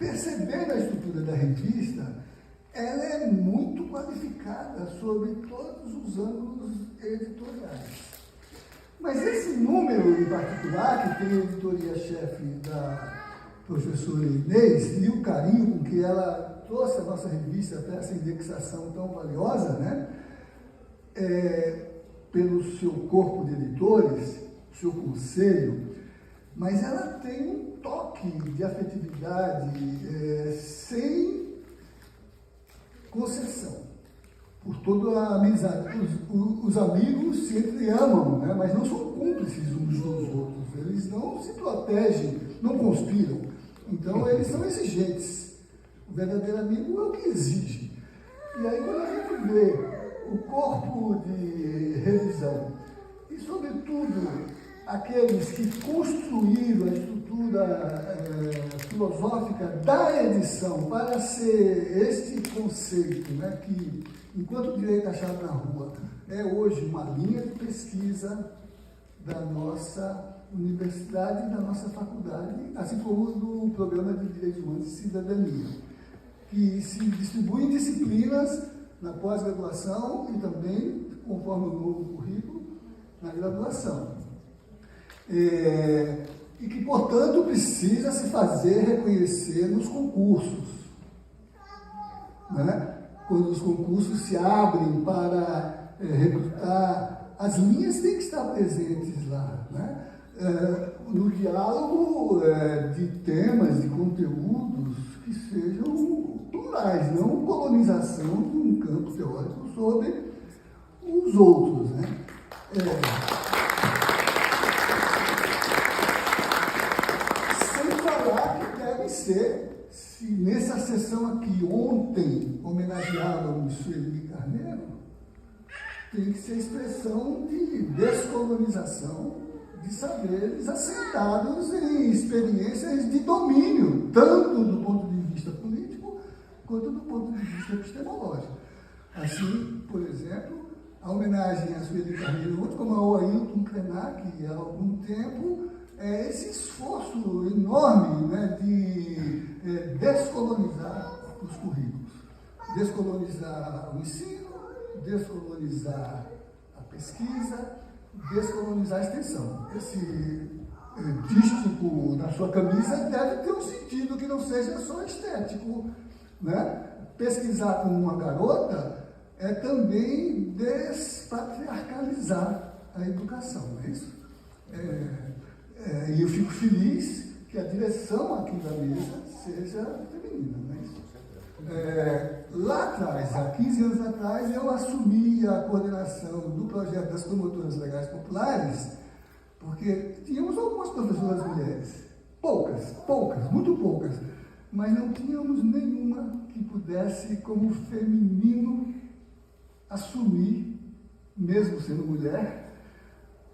percebendo a estrutura da revista, ela é muito qualificada sobre todos os ângulos editoriais. Mas esse número em particular, que tem a editoria-chefe da professora Inês, e o carinho com que ela trouxe a nossa revista para essa indexação tão valiosa, né? Pelo seu corpo de editores, seu conselho, mas ela tem um toque de afetividade sem concessão, por toda a amizade. Os amigos se entreamam, né? Mas não são cúmplices uns dos outros, eles não se protegem, não conspiram, então eles são exigentes. O verdadeiro amigo é o que exige. E aí, quando a gente vê o corpo de revisão, e sobretudo aqueles que construíram a estrutura filosófica da edição para ser este conceito, né, que, enquanto o direito achado na rua, é hoje uma linha de pesquisa da nossa universidade e da nossa faculdade, assim como do Programa de Direitos Humanos e Cidadania, que se distribui em disciplinas na pós-graduação e também, conforme o novo currículo, na graduação. E que, portanto, precisa se fazer reconhecer nos concursos. Né? Quando os concursos se abrem para recrutar, as linhas têm que estar presentes lá. Né? No diálogo de temas, de conteúdos que sejam plurais, não colonização de um campo teórico sobre os outros. Né? Sem falar que deve ser, se nessa sessão aqui ontem homenageávamos Sueli Carneiro, tem que ser expressão de descolonização de saberes assentados em experiências de domínio, tanto do ponto de vista político, quanto do ponto de vista epistemológico. Assim, por exemplo, a homenagem a Sueli Carneiro, como ao Ailton Krenak, há algum tempo, esse esforço enorme, né, de descolonizar os currículos, descolonizar o ensino, descolonizar a pesquisa, descolonizar a extensão. Esse dístico na sua camisa deve ter um sentido que não seja só estético. Né? Pesquisar com uma garota é também despatriarcalizar a educação, não é isso? E eu fico feliz que a direção aqui da mesa seja feminina, não é isso? Lá atrás, há 15 anos atrás, eu assumi a coordenação do projeto das promotoras legais populares, porque tínhamos algumas professoras mulheres, poucas, muito poucas, mas não tínhamos nenhuma que pudesse, como feminino, assumir, mesmo sendo mulher,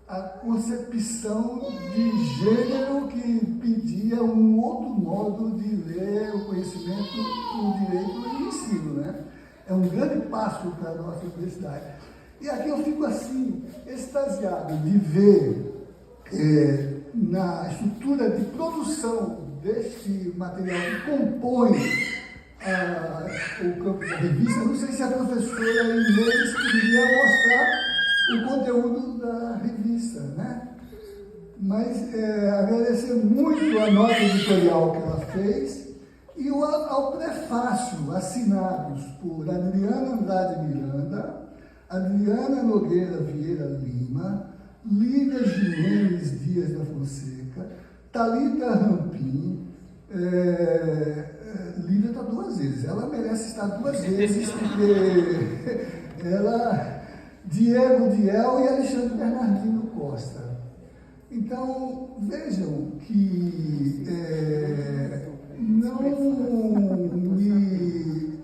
a concepção de gênero que pedia um outro modo de ler o conhecimento, o direito e o ensino, né? É um grande passo para a nossa universidade. E aqui eu fico assim, extasiado de ver na estrutura de produção deste material que compõe o campo da revista. Não sei se a professora Inês poderia mostrar o conteúdo da revista, né? Mas agradecer muito a nota editorial que ela fez e ao prefácio assinados por Adriana Andrade Miranda, Adriana Nogueira Vieira Lima, Lívia Jimenez Dias da Fonseca, Thalita Rampim. Lívia está 2 vezes, ela merece estar 2 vezes, porque ela... Diego Diel e Alexandre Bernardino Costa. Então, vejam que não me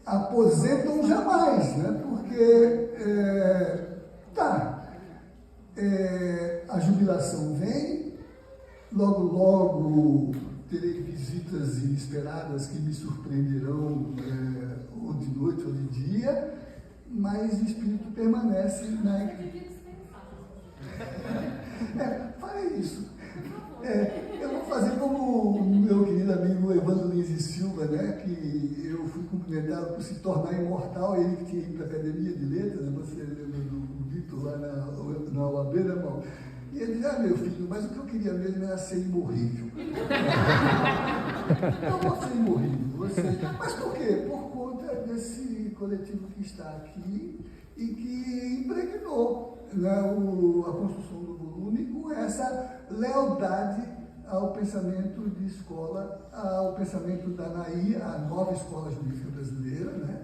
aposentam jamais, né? Porque a jubilação vem, logo terei visitas inesperadas que me surpreenderão ou de noite ou de dia, mas o espírito permanece na equipe. Fale isso. Eu vou fazer como o meu querido amigo Evandro Lins que eu fui cumprimentado por se tornar imortal, ele que tinha ido para a Academia de Letras, né? Você lembra do Vitor lá na UAB, né, Paulo? E ele disse, meu filho, mas o que eu queria mesmo era ser imorrível. Então você é imorrível. Mas por quê? Por conta desse coletivo que está aqui e que impregnou, né, a construção do volume com essa lealdade ao pensamento de escola, ao pensamento da ANAI, a nova escola jurídica brasileira, né?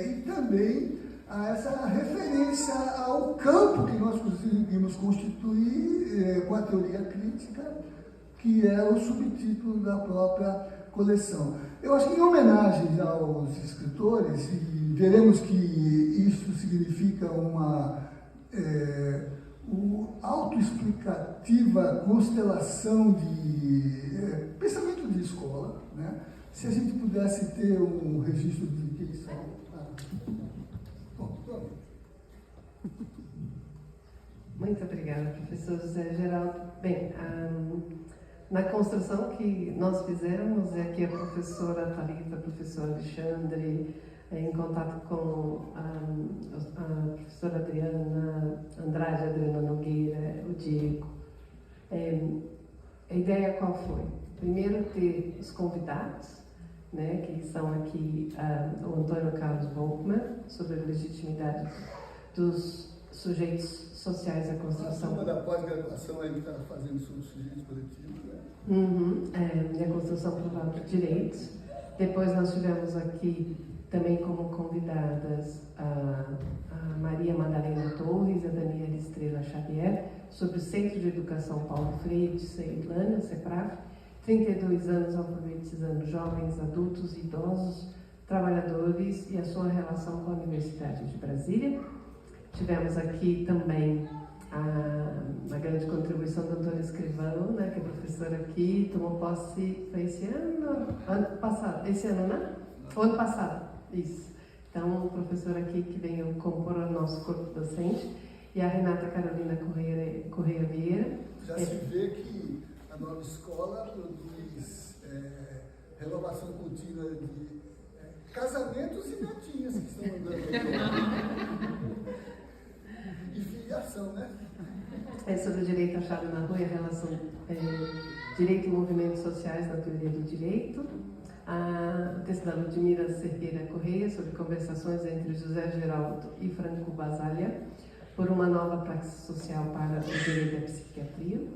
E também a essa referência ao campo que nós conseguimos constituir com a teoria crítica, que é o subtítulo da própria coleção. Eu acho que em homenagem aos escritores, e veremos que isso significa uma autoexplicativa constelação de pensamento de escola, né? Se a gente pudesse ter um registro de que eles são. Muito obrigada, professor José Geraldo. Bem, na construção que nós fizemos, aqui a professora Thalita, a professor Alexandre, em contato com a professora Adriana Andrade, Adriana Nogueira, o Diego. A ideia qual foi? Primeiro ter os convidados, né, que são aqui o Antônio Carlos Volkmann, sobre a legitimidade dos sujeitos sociais da construção. A turma da pós-graduação aí que está fazendo sobre os sujeitos coletivos, né? E a construção plural de direitos. Depois nós tivemos aqui também como convidadas a Maria Madalena Torres e a Daniela Estrela Xavier, sobre o Centro de Educação Paulo Freire de Ceilândia, CEPRAF, 32 anos alfabetizando jovens, adultos e idosos, trabalhadores e a sua relação com a Universidade de Brasília. Tivemos aqui também a grande contribuição do Antônio Escrivão, né, que é professora aqui, tomou posse, foi esse ano passado, esse ano, né? O ano passado, isso. Então, o professor aqui que veio compor o nosso corpo docente, e a Renata Carolina Correia Vieira. Já se vê que a nova escola produz renovação contínua de casamentos e netinhas que estão andando. E filiação, né? Sobre o direito achado na rua e a relação direito e movimentos sociais na teoria do direito. O texto da Ludmila Cerqueira Correia sobre conversações entre José Geraldo e Franco Basaglia por uma nova praxis social para o direito da psiquiatria.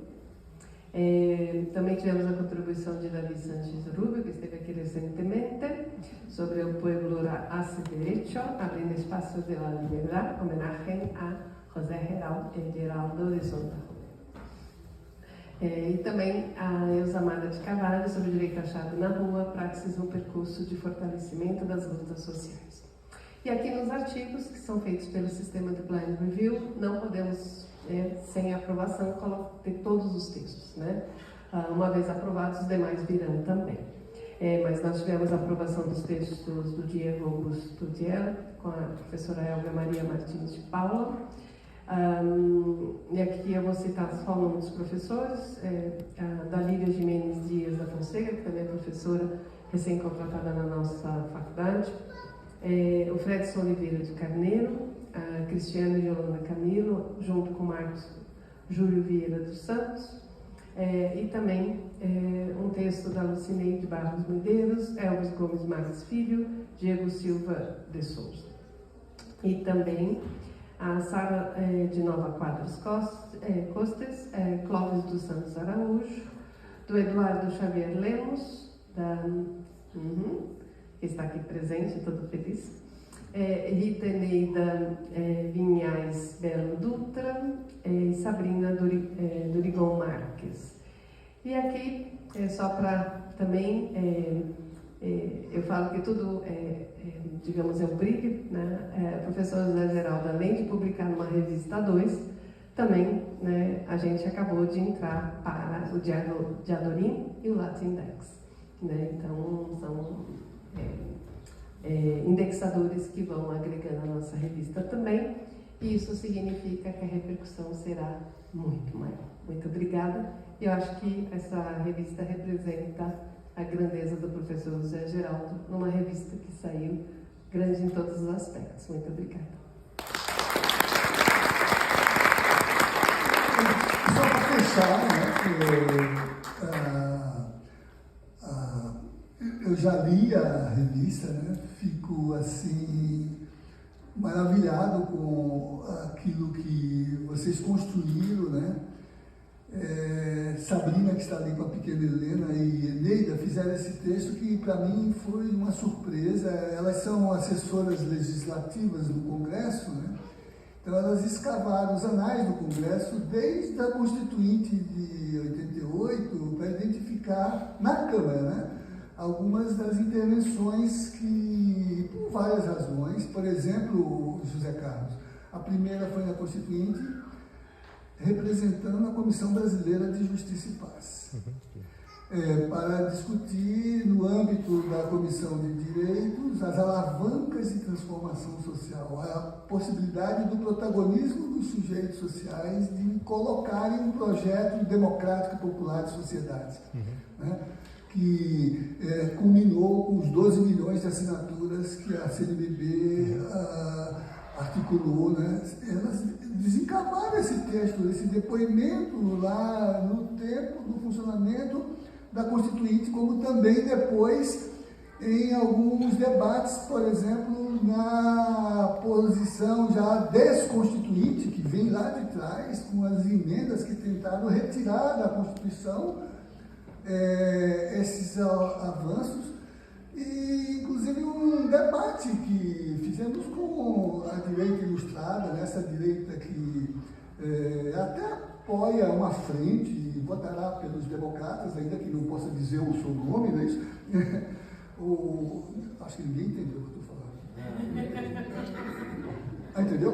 Também tivemos a contribuição de Davi Sánchez Rubio, que esteve aqui recentemente, sobre o pueblo hace derecho, abrindo espaço de la liberdade, homenagem a José Geraldo de Sonda. E também a Elsamara de Carvalho, sobre o direito achado na rua, praxis no percurso de fortalecimento das lutas sociais. E aqui nos artigos, que são feitos pelo sistema de Blind Review, não podemos, sem aprovação, ter todos os textos, né? Uma vez aprovados, os demais virão também. Mas nós tivemos a aprovação dos textos do Diego Augusto Diel, com a professora Elga Maria Martins de Paula. E aqui eu vou citar só o nome dos professores, da Lívia Jimenez Dias da Fonseca, que também é professora recém-contratada na nossa faculdade, o Fredson Oliveira de Carneiro, a Cristiana e Yolanda Camilo, junto com Marcos Júlio Vieira dos Santos, e também um texto da Lucineide Barros Medeiros, Elvis Gomes Marques Filho, Diego Silva de Souza. E também a Sara de Nova Quadros Costes, Clóvis dos Santos Araújo, do Eduardo Xavier Lemos, que está aqui presente, todo feliz, Rita Eneida Vinhais Belo Dutra e Sabrina Durigon Marques. E aqui, só para também, eu falo que tudo, digamos, é um brilho, né? O professor José Geraldo, além de publicar numa revista A2, também, né, a gente acabou de entrar para o Diadorim e o Latindex, né? Então, são indexadores que vão agregando a nossa revista também, e isso significa que a repercussão será muito maior. Muito obrigada. Eu acho que essa revista representa a grandeza do professor José Geraldo numa revista que saiu grande em todos os aspectos. Muito obrigada. Só para fechar, eu já li a revista, né? Fico assim maravilhado com aquilo que vocês construíram, né? Sabrina, que está ali com a pequena Helena, e Eneida fizeram esse texto que para mim foi uma surpresa. Elas são assessoras legislativas do Congresso, né? Então elas escavaram os anais do Congresso desde a Constituinte de 88 para identificar na Câmara, né, algumas das intervenções que, por várias razões, por exemplo, José Carlos, a primeira foi na Constituinte, representando a Comissão Brasileira de Justiça e Paz, para discutir, no âmbito da Comissão de Direitos, as alavancas de transformação social, a possibilidade do protagonismo dos sujeitos sociais de colocarem um projeto democrático e popular de sociedade, né, que culminou com os 12 milhões de assinaturas que a CNBB articulou, né? Elas desencavaram esse texto, esse depoimento lá no tempo do funcionamento da Constituinte, como também depois em alguns debates, por exemplo, na posição já desconstituinte, que vem lá de trás, com as emendas que tentaram retirar da Constituição esses avanços, e inclusive um debate que fizemos com a direita ilustrada, né, essa direita que até apoia uma frente e votará pelos democratas, ainda que não possa dizer o seu nome, né? Acho que ninguém entendeu o que eu estou falando. Entendeu?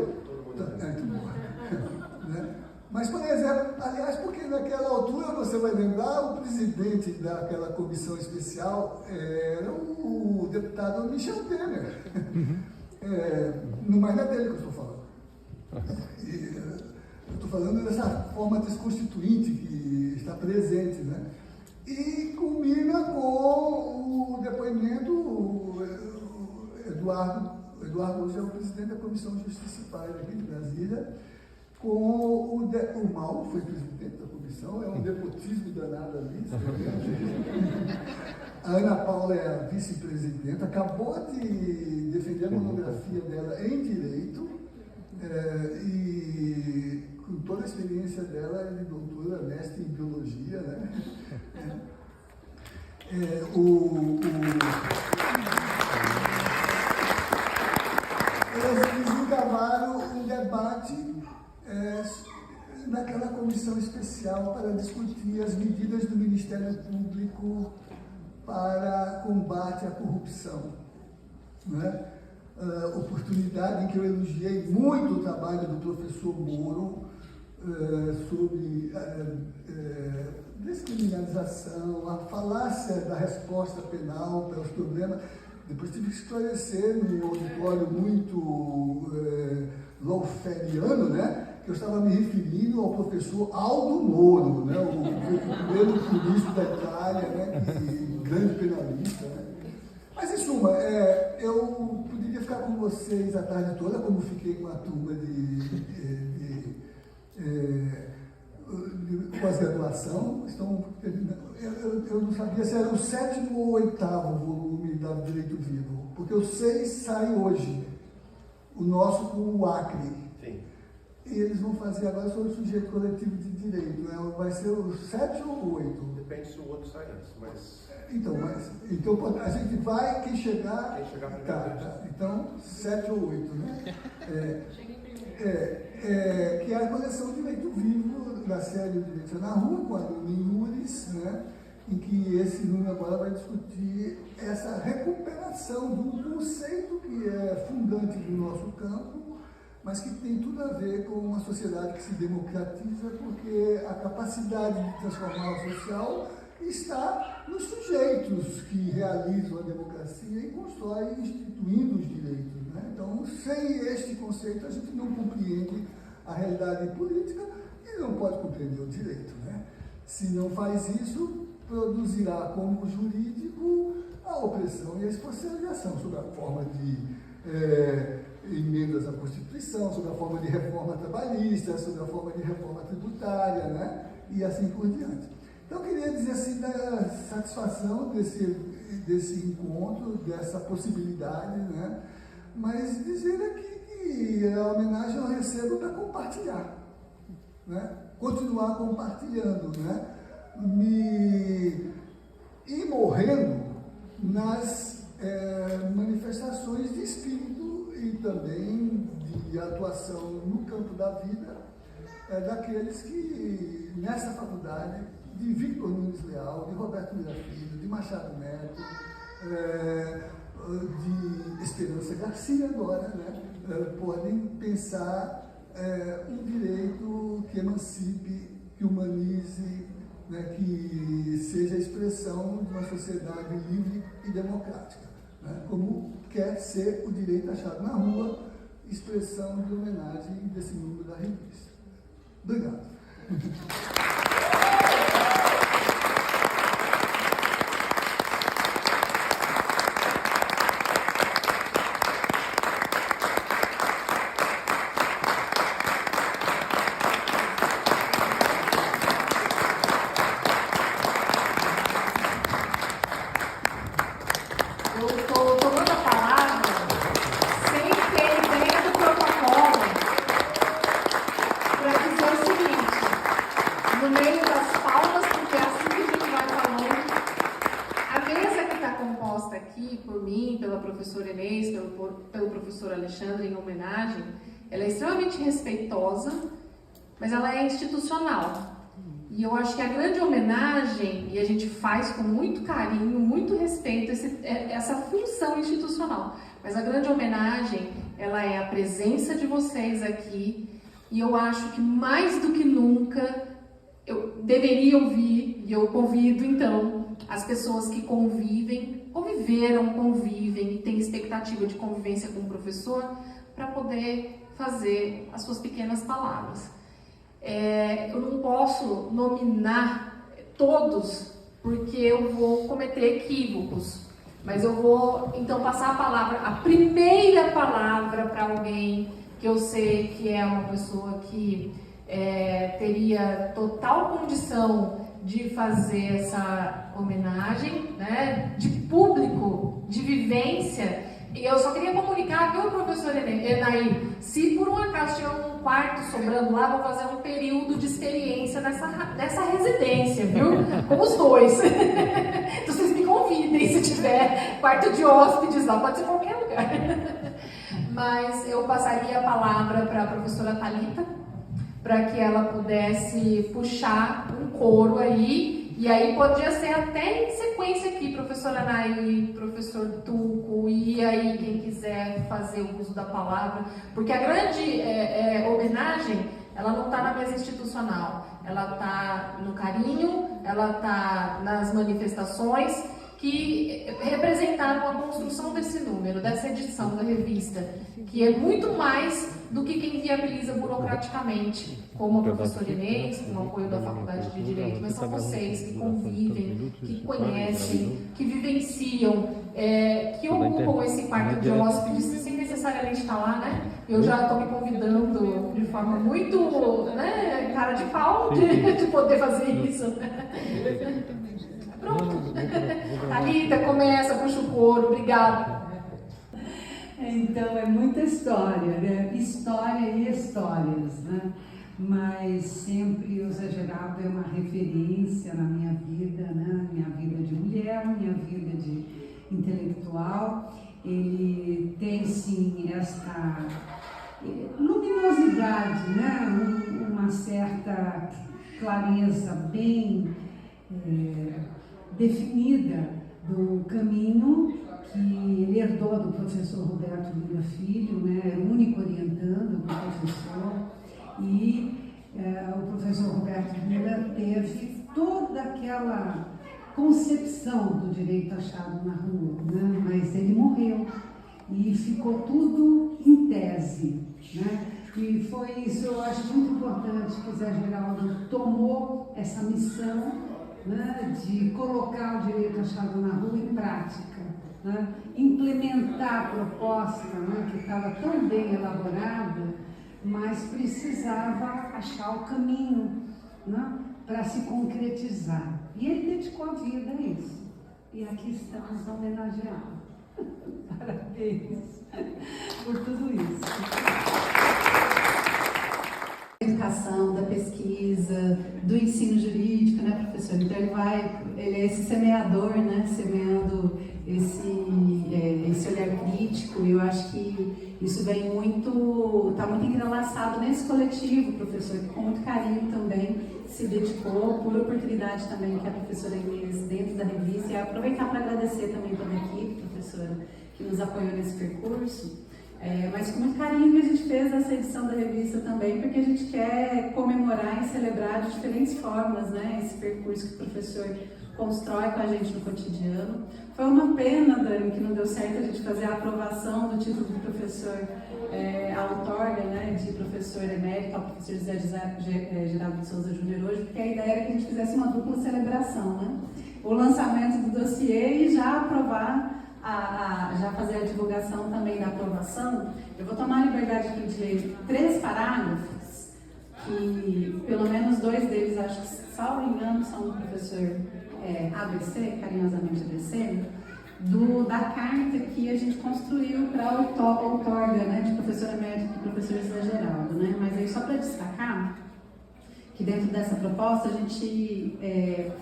Né? Mas, por exemplo, aliás, porque naquela altura, você vai lembrar, o presidente daquela comissão especial era o deputado Michel Temer. Não é dele que eu estou falando. Eu estou falando dessa forma desconstituinte que está presente, né? E culmina com o depoimento, o Eduardo hoje é o presidente da Comissão de Justiça e Paz aqui de Brasília, com o Mauro foi presidente da comissão, é um nepotismo danado ali. A Ana Paula é a vice-presidenta, acabou de defender a monografia dela em Direito, e com toda a experiência dela, ela é doutora, mestre em Biologia, né? Eles desencavaram um debate naquela comissão especial para discutir as medidas do Ministério Público para combate à corrupção, né? Oportunidade em que eu elogiei muito o trabalho do professor Moro sobre descriminalização, a falácia da resposta penal para os problemas. Depois tive que esclarecer num auditório muito lawfariano, né, que eu estava me referindo ao professor Aldo Moro, né, o primeiro político da Itália, né, grande penalista, né. Mas, em suma, eu poderia ficar com vocês a tarde toda, como fiquei com a turma de pós-graduação. Eu não sabia se era o 7º ou 8º volume da Direito Vivo, porque o 6 sai hoje, o nosso com o Acre. Sim. E eles vão fazer agora sobre o sujeito coletivo de direito, né? Vai ser o 7 ou o 8? Depende se o outro sai antes, mas... Então a gente vai, quem chegar primeiro. Tá. Então, 7 ou 8, né? Que é a coleção Direito Vivo da série Direito na Rua, com a Luna Yuris, né? Em que esse número agora vai discutir essa recuperação de um conceito que é fundante do nosso campo, mas que tem tudo a ver com uma sociedade que se democratiza, porque a capacidade de transformar o social está nos sujeitos que realizam a democracia e constroem instituindo os direitos, né? Então, sem este conceito, a gente não compreende a realidade política e não pode compreender o direito, né? Se não faz isso, produzirá como jurídico a opressão e a especialização sobre a forma de emendas à Constituição, sobre a forma de reforma trabalhista, sobre a forma de reforma tributária, né? E assim por diante. Então, eu queria dizer assim, da satisfação desse encontro, dessa possibilidade, né? Mas dizer aqui que a homenagem eu recebo para compartilhar, né? Continuar compartilhando, né? E morrendo nas manifestações de espírito e também de atuação no campo da vida daqueles que, nessa faculdade, de Victor Nunes Leal, de Roberto Lira Filho, de Machado Neto, de Esperança Garcia agora, né, podem pensar um direito que emancipe, que humanize, né, que seja a expressão de uma sociedade livre e democrática, né, como quer ser o direito achado na rua, expressão de homenagem desse número da revista. Obrigado. Pelo professor Alexandre, em homenagem, ela é extremamente respeitosa, mas ela é institucional. E eu acho que a grande homenagem, e a gente faz com muito carinho, muito respeito, essa função institucional. Mas a grande homenagem, ela é a presença de vocês aqui, e eu acho que mais do que nunca, eu deveria ouvir, e eu convido então, as pessoas que convivem, convivem e têm expectativa de convivência com o professor para poder fazer as suas pequenas palavras. Eu não posso nominar todos, porque eu vou cometer equívocos, mas eu vou então passar a primeira palavra para alguém que eu sei que é uma pessoa que teria total condição de fazer essa homenagem, né, de público, de vivência. E eu só queria comunicar, viu, professor Enaí, se por um acaso tiver um quarto sobrando lá, vou fazer um período de experiência nessa residência, viu? Com os dois. Então vocês me convidem se tiver quarto de hóspedes lá, pode ser qualquer lugar. Mas eu passaria a palavra para a professora Thalita, para que ela pudesse puxar um coro aí, e aí podia ser até em sequência aqui, professora Anaí, professor Tuco, e aí quem quiser fazer o uso da palavra, porque a grande homenagem, ela não está na mesa institucional, ela está no carinho, ela está nas manifestações que representaram a construção desse número, dessa edição da revista, que é muito mais do que quem viabiliza burocraticamente, como a professora Inês, com o apoio da Faculdade de Direito, mas são vocês que convivem, que conhecem, que vivenciam, que ocupam esse quarto de hóspedes sem necessariamente estar lá, né? Eu já estou me convidando de forma muito, né, cara de pau de poder fazer isso. Pronto. Thalita, começa, puxa o coro, obrigada. Então, é muita história, né? História e histórias, né? Mas sempre o Zé Geraldo é uma referência na minha vida, né? Minha vida de mulher, minha vida de intelectual. Ele tem, sim, esta luminosidade, né? Uma certa clareza bem definida do caminho que ele herdou do professor Roberto Lira Filho, né? Era o único orientando o professor, e o professor Roberto Lira teve toda aquela concepção do direito achado na rua, né? Mas ele morreu e ficou tudo em tese, né? E foi isso, eu acho muito importante que o Zé Geraldo tomou essa missão né, de colocar o direito achado na rua em prática, né, implementar a proposta, né, que estava tão bem elaborada, mas precisava achar o caminho, né, para se concretizar. E ele dedicou a vida a isso. E aqui estamos homenageando. Parabéns por tudo isso. Da educação, da pesquisa, do ensino jurídico, né, professor? Então ele é esse semeador, né, semeando esse olhar crítico. E eu acho que isso vem está muito entrelaçado nesse coletivo, professor, que com muito carinho também se dedicou, por oportunidade também que a professora Inês dentro da revista, e aproveitar para agradecer também toda a equipe, professora, que nos apoiou nesse percurso. Mas com muito carinho que a gente fez essa edição da revista também, porque a gente quer comemorar e celebrar de diferentes formas, né, esse percurso que o professor constrói com a gente no cotidiano. Foi uma pena, Dani, que não deu certo a gente fazer a aprovação do título de professor, a outorga, né, de professor emérito ao professor José Geraldo de Souza Júnior hoje, porque a ideia era que a gente fizesse uma dupla celebração, né? O lançamento do dossiê e já aprovar, já fazer a divulgação também da aprovação. Eu vou tomar a liberdade aqui de ler 3 parágrafos, que pelo menos 2 deles, acho que, salvo engano, são do professor ABC, carinhosamente ABC, da carta que a gente construiu para a outorga, né, de professor emérito e professor José Geraldo, né? Mas aí só para destacar que dentro dessa proposta a gente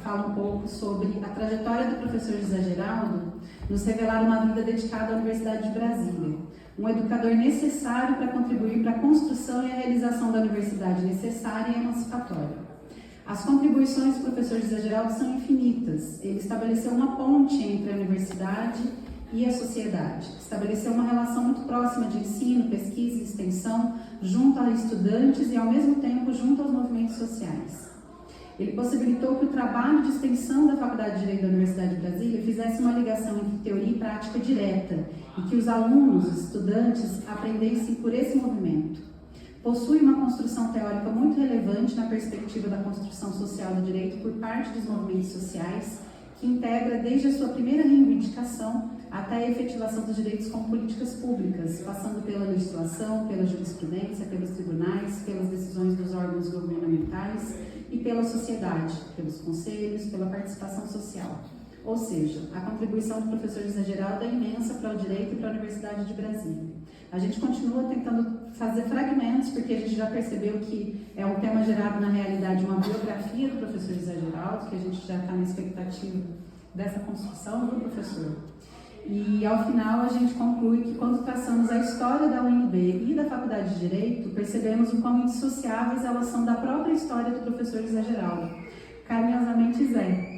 fala um pouco sobre a trajetória do professor José Geraldo, nos revelar uma vida dedicada à Universidade de Brasília, um educador necessário para contribuir para a construção e a realização da universidade necessária e emancipatória. As contribuições do professor José Geraldo são infinitas. Ele estabeleceu uma ponte entre a universidade e a sociedade. Estabeleceu uma relação muito próxima de ensino, pesquisa e extensão junto a estudantes e, ao mesmo tempo, junto aos movimentos sociais. Ele possibilitou que o trabalho de extensão da Faculdade de Direito da Universidade de Brasília fizesse uma ligação entre teoria e prática direta e que os alunos, os estudantes, aprendessem por esse movimento. Possui uma construção teórica muito relevante na perspectiva da construção social do direito por parte dos movimentos sociais, que integra desde a sua primeira reivindicação até a efetivação dos direitos como políticas públicas, passando pela legislação, pela jurisprudência, pelos tribunais, pelas decisões dos órgãos governamentais e pela sociedade, pelos conselhos, pela participação social. Ou seja, a contribuição do professor José Geraldo é imensa para o direito e para a Universidade de Brasília. A gente continua tentando fazer fragmentos, porque a gente já percebeu que é um tema gerado na realidade, uma biografia do professor José Geraldo, que a gente já está na expectativa dessa construção do professor. E ao final a gente conclui que quando traçamos a história da UNB e da Faculdade de Direito, percebemos o quão indissociáveis elas são da própria história do professor José Geraldo, carinhosamente Zé.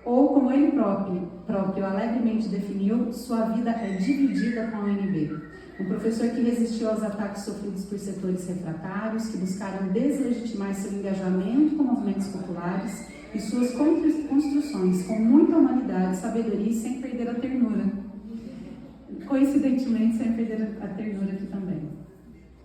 Ou, como ele próprio alegremente definiu, sua vida é dividida com a UNB. Um professor que resistiu aos ataques sofridos por setores refratários, que buscaram deslegitimar seu engajamento com movimentos populares e suas construções com muita humanidade, sabedoria e sem perder a ternura. Coincidentemente, sem perder a ternura aqui também.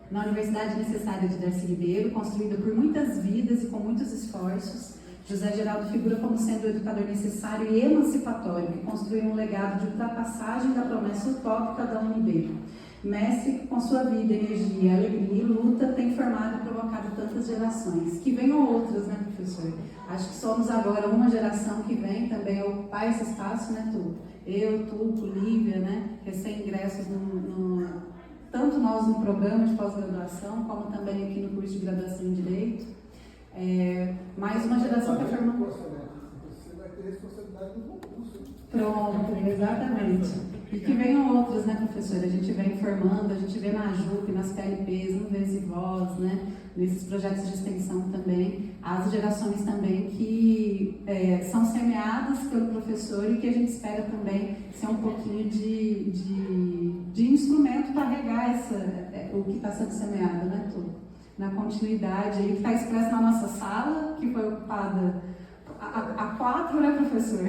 Na Universidade Necessária de Darcy Ribeiro, construída por muitas vidas e com muitos esforços, José Geraldo figura como sendo o educador necessário e emancipatório, que construiu um legado de ultrapassagem da promessa utópica da UNB. Mestre que, com sua vida, energia, alegria e luta, tem formado e provocado tantas gerações. Que venham outras, né, professor? Acho que somos agora uma geração que vem também a ocupar esse espaço, né, Tu? Eu, Tu, Lívia, né, recém-ingressos tanto nós no programa de pós-graduação, como também aqui no curso de graduação em Direito. Mais uma geração que afirma... Você vai ter responsabilidade no concurso. Pronto, exatamente. E que venham outras, né, professora? A gente vem formando, a gente vê na AJUP, nas PLPs, no Vez e Voz, né, nesses projetos de extensão também, as gerações também que são semeadas pelo professor e que a gente espera também ser um pouquinho de instrumento para regar o que está sendo semeado, né, tudo. Na continuidade aí, que está expresso na nossa sala, que foi ocupada a 4, né, professor?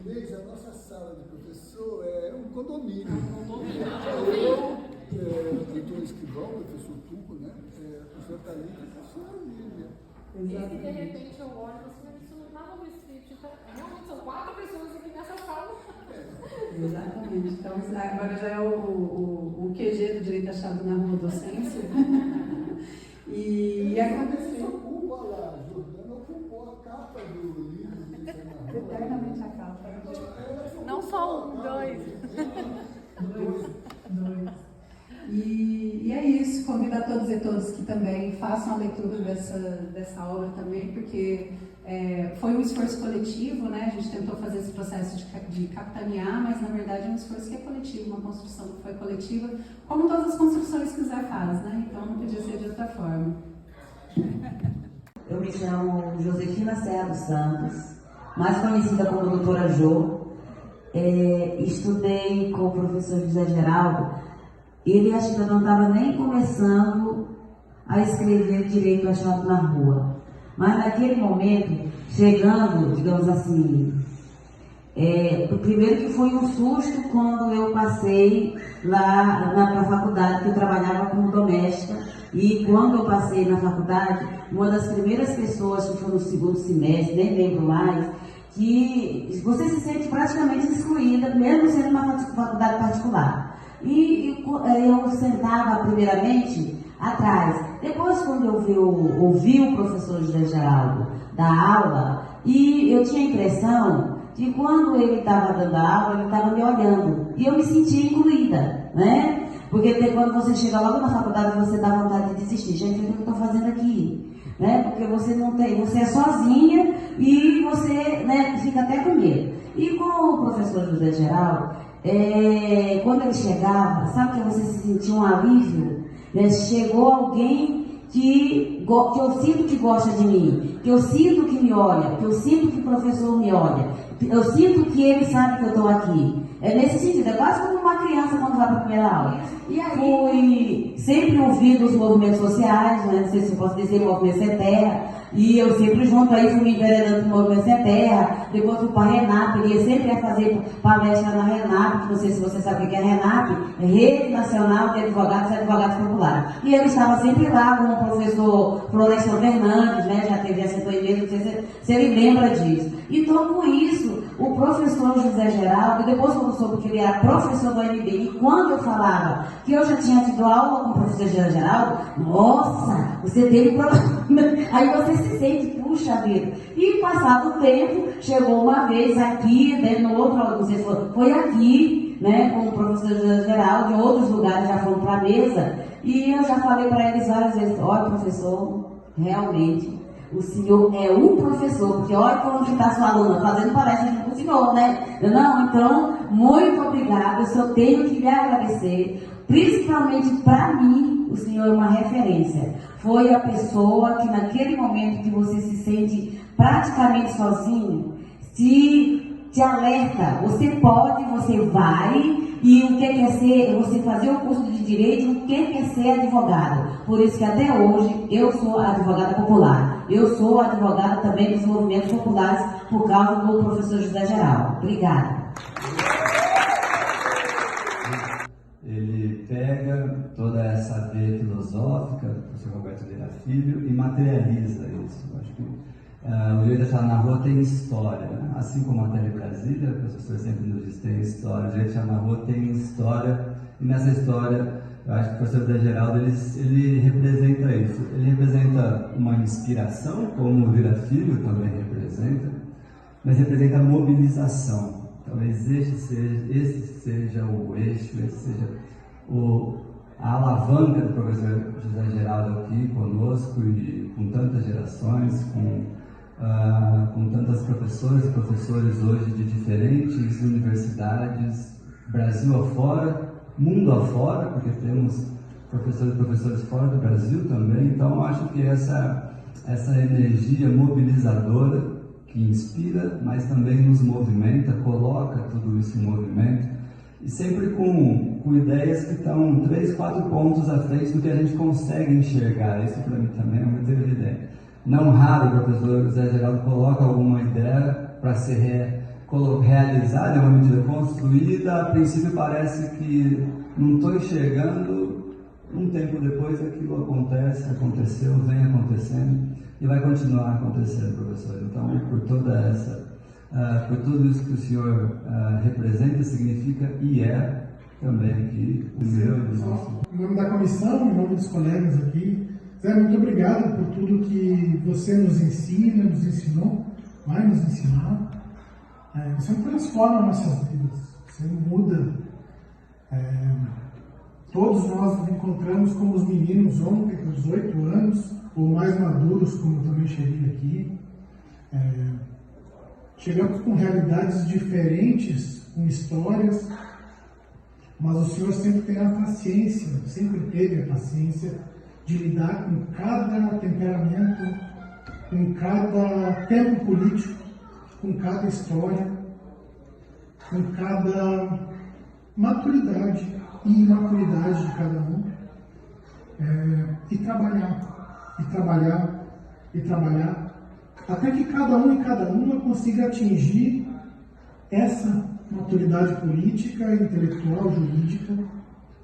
Inês, a nossa sala de professor é um condomínio. Eu, doutor Esquivão, professor Tuco, né? A professora Thalita e a professora Lívia. E se de repente eu olho e falo assim, isso não estava no script, então, realmente são 4 pessoas aqui nessa sala. Exatamente. Então, agora já é o QG do direito achado na rua docência. E aconteceu. Ocupa lá, Jordana ocupou a capa do livro. Eternamente a capa. Não só um, 2. Dois. E é isso, convido a todos e todas que também façam a leitura dessa obra também, porque foi um esforço coletivo, né? A gente tentou fazer esse processo de capitanear, mas na verdade é um esforço que é coletivo, uma construção que foi coletiva, como todas as construções que o Zé faz, né? Então não podia ser de outra forma. Eu me chamo Josefina Serra dos Santos, mais conhecida como Doutora Jô. Estudei com o professor José Geraldo. Ele acho que não estava nem começando a escrever direito achado na rua. Mas naquele momento, chegando, digamos assim, primeiro que foi um susto quando eu passei lá na faculdade, que eu trabalhava como doméstica, e quando eu passei na faculdade, uma das primeiras pessoas que foi no segundo semestre, nem lembro mais, que você se sente praticamente excluída, mesmo sendo uma faculdade particular. E eu sentava primeiramente atrás. Depois, quando eu ouvi o professor José Geraldo dar aula, e eu tinha a impressão de quando ele estava dando a aula, ele estava me olhando. E eu me sentia incluída, né? Porque quando você chega logo na faculdade, você dá vontade de desistir. Gente, o que eu estou fazendo aqui? Né? Porque você não tem, você é sozinha e você, né, fica até com medo. E com o professor José Geraldo, quando ele chegava, sabe que você se sentia um alívio? Né? Chegou alguém que eu sinto que gosta de mim, que eu sinto que me olha, que eu sinto que o professor me olha, eu sinto que ele sabe que eu estou aqui. É nesse sentido, é quase como uma criança quando vai para a primeira aula. E aí, fui sempre ouvindo os movimentos sociais, né? Não sei se eu posso dizer, o Movimento Sem Terra, e eu sempre junto aí fui me enveredando com o Movimento Sem Terra, depois fui para a RENAP, eu sempre ia fazer palestra na RENAP, não sei se você sabe o que é RENAP, Rede Nacional de Advogados e Advogados Populares. E eu estava sempre lá com o professor Florestan Fernandes, né? Já teve essa entrevista, não sei se ele lembra disso. Então, com isso, o professor José Geraldo, depois quando soube que ele era professor do MB, e quando eu falava que eu já tinha tido aula com o professor José Geraldo, nossa, você teve problema. Aí você se sente, puxa vida. E passado o tempo, chegou uma vez aqui, né, no outro, não sei se foi aqui, né, com o professor José Geraldo, em outros lugares já foram para a mesa, e eu já falei para eles várias vezes, olha, professor, realmente, o senhor é um professor, porque olha como que está sua aluna fazendo palestra com o senhor, né? Não, então, muito obrigada, eu só tenho que lhe agradecer, principalmente para mim, o senhor é uma referência. Foi a pessoa que naquele momento que você se sente praticamente sozinho, te alerta, você pode, você vai, e o que é ser, você fazer o curso de Direito, o que é ser advogado. Por isso que até hoje eu sou advogada popular. Eu sou advogada também dos movimentos populares por causa do professor José Geraldo. Obrigada. Ele pega toda essa veia filosófica do professor Roberto Lira Filho e materializa isso. Eu acho que o direito achado na rua tem história, né? Assim como a Tele Brasília, o professor sempre nos diz tem história, o direito achado na rua tem história, e nessa história eu acho que o professor José Geraldo ele representa isso. Ele representa uma inspiração, como o Lira Filho também representa, mas representa a mobilização. Talvez esse seja o eixo, esse seja a alavanca do professor José Geraldo aqui conosco e com tantas gerações, com tantas professoras e professores hoje de diferentes universidades, Brasil afora, mundo afora, porque temos professores e professores fora do Brasil também. Então, acho que essa energia mobilizadora que inspira, mas também nos movimenta, coloca tudo isso em movimento, e sempre com ideias que estão 3, 4 pontos à frente do que a gente consegue enxergar. Isso para mim também é muito evidente. Não raro o professor José Geraldo coloca alguma ideia para ser realizada, é uma medida construída, a princípio parece que não estou enxergando, um tempo depois aquilo aconteceu, vem acontecendo. e vai continuar acontecendo, professor. Então, por tudo isso que o senhor representa, significa e é também aqui o meu e do nosso. Em nome da comissão, em nome dos colegas aqui, Zé, muito obrigado por tudo que você nos ensina, nos ensinou, vai nos ensinar. Você transforma nossas vidas, você muda. Todos nós nos encontramos como os meninos ontem, com 18 anos, ou mais maduros, como também cheguei aqui. Chegamos com realidades diferentes, com histórias, mas o Senhor sempre tem a paciência, sempre teve a paciência de lidar com cada temperamento, com cada tempo político, com cada história, com cada maturidade e imaturidade de cada um, e trabalhar, até que cada um e cada uma consiga atingir essa maturidade política, intelectual, jurídica,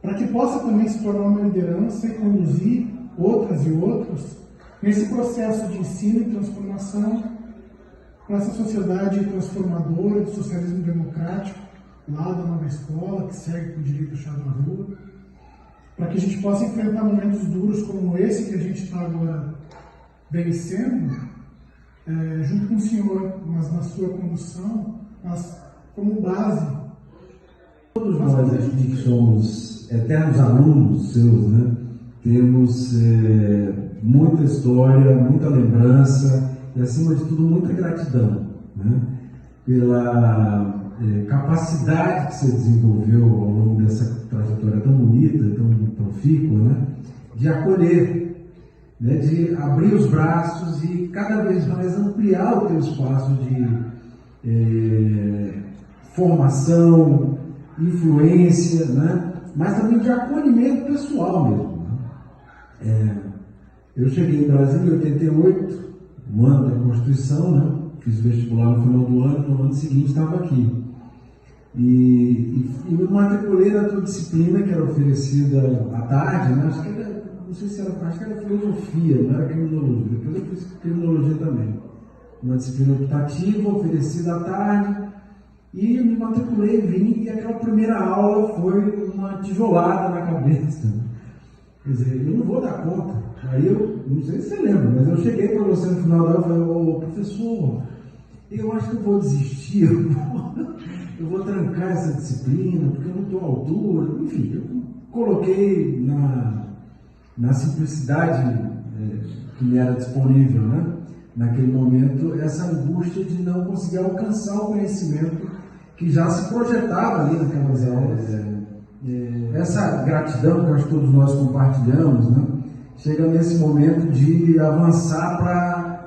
para que possa também se tornar uma liderança e conduzir outras e outros nesse processo de ensino e transformação para essa sociedade transformadora do socialismo democrático, lá da nova escola, que segue com o direito a chave na rua, para que a gente possa enfrentar momentos duros como esse que a gente está agora vencendo, junto com o Senhor, mas na sua condução, mas como base. Todos nós aqui que somos eternos alunos seus, né, temos muita história, muita lembrança e, acima de tudo, muita gratidão, né, pela capacidade que você desenvolveu ao longo dessa trajetória tão bonita, tão profícua, né, de acolher, né, de abrir os braços e cada vez mais ampliar o teu espaço de formação, influência, né, mas também de acolhimento pessoal mesmo. Né. Eu cheguei em Brasília em 88, no ano da Constituição, né, fiz vestibular no final do ano, no ano seguinte estava aqui. E me matriculei na tua disciplina que era oferecida à tarde, né? Acho que era filosofia, não era criminologia. Depois eu fiz criminologia também. Uma disciplina optativa oferecida à tarde. E eu me matriculei, vim, e aquela primeira aula foi uma tijolada na cabeça. Quer dizer, eu não vou dar conta. Aí eu, não sei se você lembra, mas eu cheguei para você no final da aula e falei: ô professor, eu acho que eu vou desistir, eu vou trancar essa disciplina, porque eu não estou à altura. Enfim, eu coloquei na simplicidade que me era disponível, né, naquele momento, essa angústia de não conseguir alcançar o conhecimento que já se projetava ali naquelas aulas. Essa gratidão que acho que todos nós compartilhamos, né, chega nesse momento de avançar para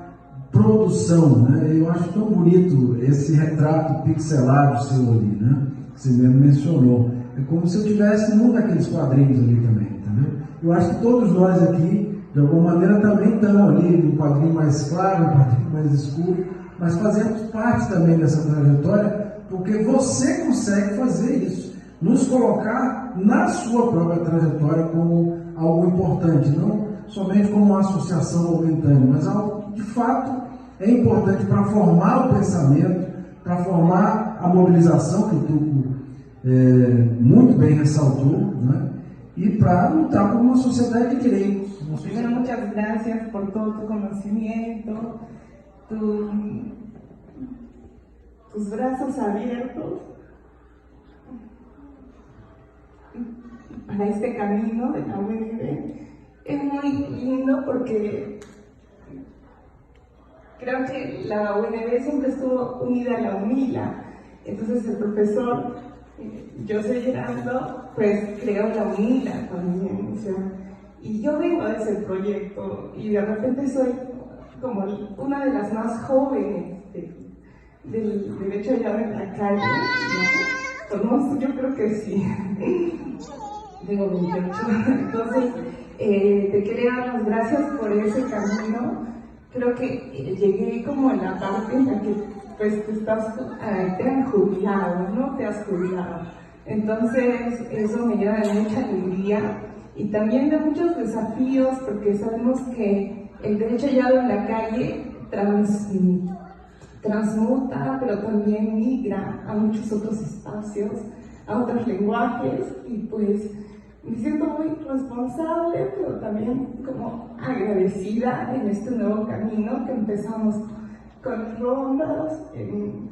produção, né? Eu acho tão bonito esse retrato pixelado seu ali, né, que você mesmo mencionou. É como se eu estivesse num daqueles quadrinhos ali também, entendeu? Eu acho que todos nós aqui, de alguma maneira, também estamos ali no quadrinho mais claro, no quadrinho mais escuro, mas fazemos parte também dessa trajetória, porque você consegue fazer isso, nos colocar na sua própria trajetória como algo importante, não somente como uma associação momentânea, mas algo que de fato é importante para formar o pensamento, para formar a mobilização que o Tuco muito bem ressaltou, né? E para lutar por uma sociedade de direitos. Primero, muchas gracias por todo tu conocimiento, tus brazos abiertos para este camino de la UNB. Es muy lindo porque creo que la UNB siempre estuvo unida a la UNILA. Entonces el profesor José Gerardo pues creó la UNILA también, o sea, y yo vengo de ese proyecto y de repente soy como una de las más jóvenes del derecho a hablar en la calle, ¿no? Pues, yo creo que sí. Tengo 28. Entonces, te quería dar las gracias por ese camino. Creo que llegué como en la parte en la que pues te han jubilado, ¿no? Te has jubilado. Entonces, eso me llena de mucha alegría y también de muchos desafíos, porque sabemos que el derecho hallado en la calle transmuta, pero también migra a muchos otros espacios, a otros lenguajes, y pues me siento muy responsable, pero también como agradecida en este nuevo camino que empezamos con rondas, en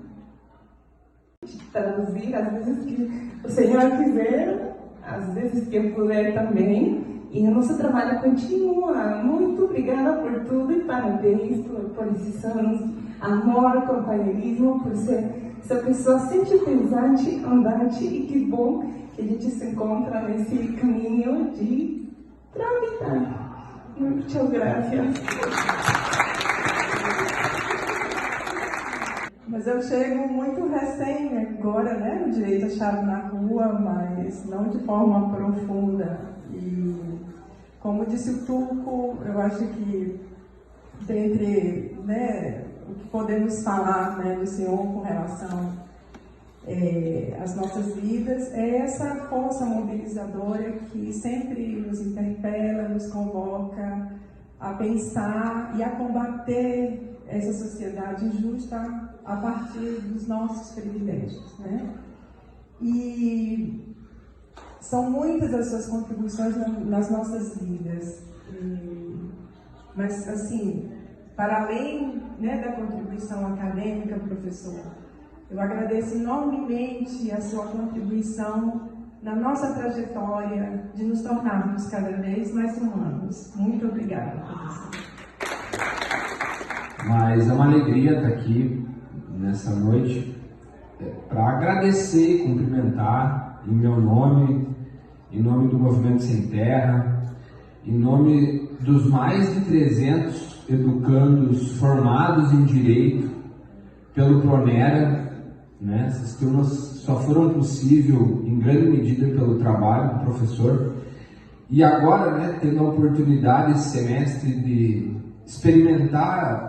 traduzir as vezes que o Senhor quiser, às vezes que eu puder também. E o nosso trabalho continua. Muito obrigada por tudo e parabéns por esses anos. Amor, companheirismo, por ser essa pessoa sempre pensante, andante, e que bom que a gente se encontra nesse caminho de tramitar. Muitas graças. Mas eu chego muito recém agora, né, no direito achado na rua, mas não de forma profunda. E, como disse o Tuco, eu acho que dentre, né, o que podemos falar, né, do Senhor com relação às nossas vidas é essa força mobilizadora que sempre nos interpela, nos convoca a pensar e a combater essa sociedade injusta a partir dos nossos privilégios, né? E são muitas as suas contribuições nas nossas vidas, mas assim, para além, né, da contribuição acadêmica, professor, eu agradeço enormemente a sua contribuição na nossa trajetória de nos tornarmos cada vez mais humanos. Muito obrigada, professor. Mas é uma alegria estar aqui nessa noite para agradecer e cumprimentar em meu nome, em nome do Movimento Sem Terra, em nome dos mais de 300 educandos formados em Direito pelo Pronera, né? Essas turmas só foram possível em grande medida pelo trabalho do professor. E agora, né, tendo a oportunidade esse semestre de experimentar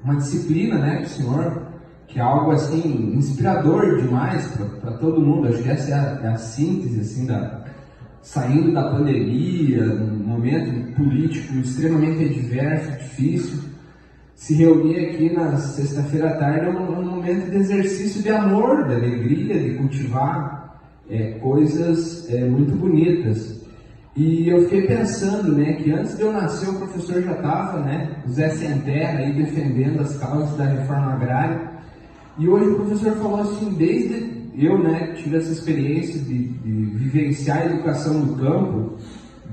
uma disciplina, né, do senhor, que é algo assim inspirador demais para todo mundo. Acho que essa é a síntese assim saindo da pandemia, num momento político extremamente adverso, difícil. Se reunir aqui na sexta-feira à tarde é um momento de exercício de amor, de alegria, de cultivar coisas muito bonitas. E eu fiquei pensando, né, que antes de eu nascer o professor já estava, né, o Zé Sem Terra aí defendendo as causas da reforma agrária. E hoje o professor falou assim, desde eu, né, tive essa experiência de vivenciar a educação no campo,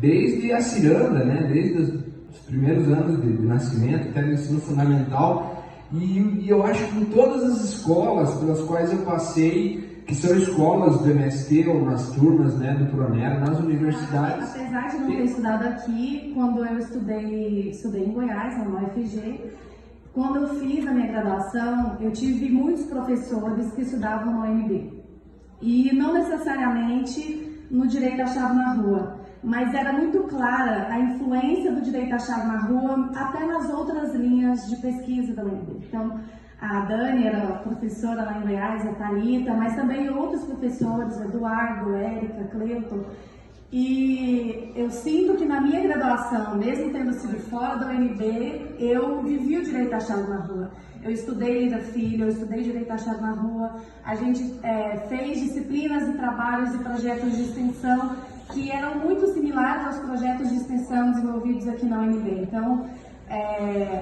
desde a ciranda, né, desde os primeiros anos de nascimento até no ensino fundamental. E eu acho que em todas as escolas pelas quais eu passei, que são escolas do MST ou nas turmas, né, do Pronera, nas universidades. Apesar de não ter estudado aqui, quando eu estudei em Goiás, na UFG, quando eu fiz a minha graduação, eu tive muitos professores que estudavam no UNB. E não necessariamente no direito achado na rua, mas era muito clara a influência do direito achado na rua até nas outras linhas de pesquisa da UNB. Então, a Dani era professora lá em Goiás, a Thalita, mas também outros professores, Eduardo, Érica, Cleuton. E eu sinto que na minha graduação, mesmo tendo sido fora da UNB, eu vivi o direito achado na rua. Eu estudei Lira Filho, eu estudei direito achado na rua, a gente fez disciplinas e trabalhos e projetos de extensão que eram muito similares aos projetos de extensão desenvolvidos aqui na UNB. Então,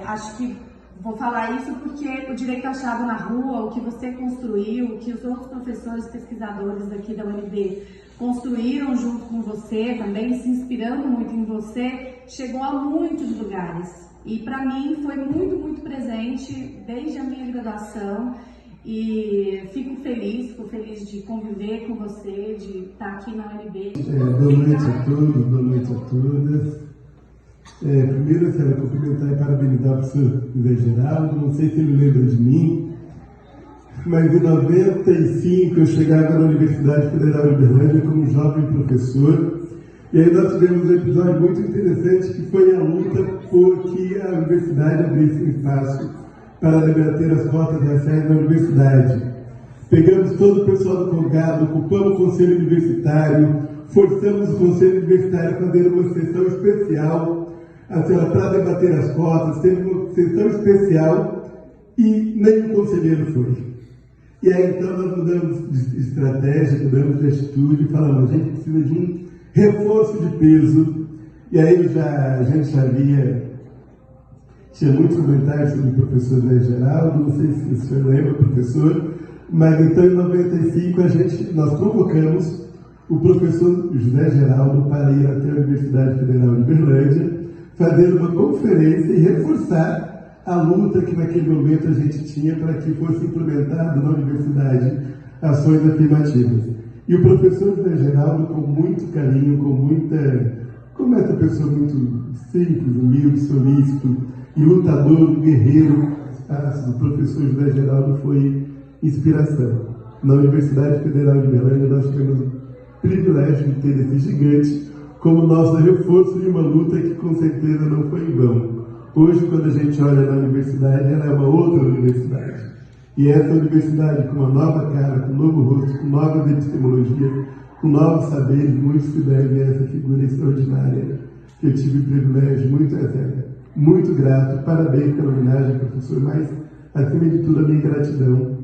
acho que vou falar isso porque o direito achado na rua, o que você construiu, o que os outros professores pesquisadores daqui da UNB construíram junto com você, também se inspirando muito em você, chegou a muitos lugares. E para mim foi muito, muito presente desde a minha graduação. E fico feliz de conviver com você, de estar aqui na UNB. Boa noite a todos, boa noite a todas. Primeiro eu quero cumprimentar e parabenizar o professor José Geraldo. Não sei se ele lembra de mim, mas em 95 eu chegava na Universidade Federal de Uberlândia como jovem professor. E aí nós tivemos um episódio muito interessante que foi a luta por que a universidade abrisse um espaço para debater as cotas raciais na universidade. Pegamos todo o pessoal do Congado, ocupamos o Conselho Universitário, forçamos o Conselho Universitário a fazer uma sessão especial a senhora para debater as cotas, teve uma sessão especial e nenhum conselheiro foi. E aí então nós mudamos de estratégia, mudamos de atitude e falamos, a gente precisa de um reforço de peso. E aí a gente já via, tinha muitos comentários sobre o professor José Geraldo, não sei se o senhor lembra, professor, mas então em 95 nós convocamos o professor José Geraldo para ir até a Universidade Federal de Berlândia, fazer uma conferência e reforçar a luta que naquele momento a gente tinha para que fosse implementado na universidade ações afirmativas. E o professor José Geraldo, com muito carinho, como essa pessoa muito simples, humilde, solícito e lutador, guerreiro, o professor José Geraldo foi inspiração. Na Universidade Federal de Berlândia nós tivemos o privilégio de ter esse gigante como nosso reforço de uma luta que com certeza não foi em vão. Hoje, quando a gente olha na universidade, ela é uma outra universidade. E essa universidade, com uma nova cara, com um novo rosto, com novas epistemologias, com novos saberes, muito se deve a essa figura extraordinária que eu tive o privilégio, muito grato. Parabéns pela homenagem, professor, mas, acima de tudo, a minha gratidão.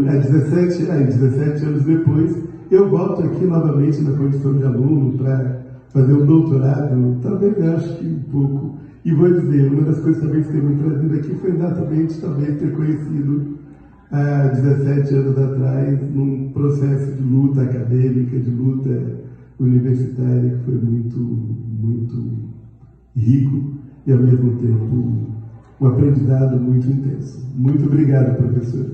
Há 17 anos depois, eu volto aqui novamente na condição de aluno para fazer um doutorado, talvez eu acho que um pouco. E vou dizer, uma das coisas também que tem me trazido aqui foi exatamente talvez ter conhecido há 17 anos atrás num processo de luta acadêmica, de luta universitária, que foi muito rico e ao mesmo tempo um aprendizado muito intenso. Muito obrigado, professor.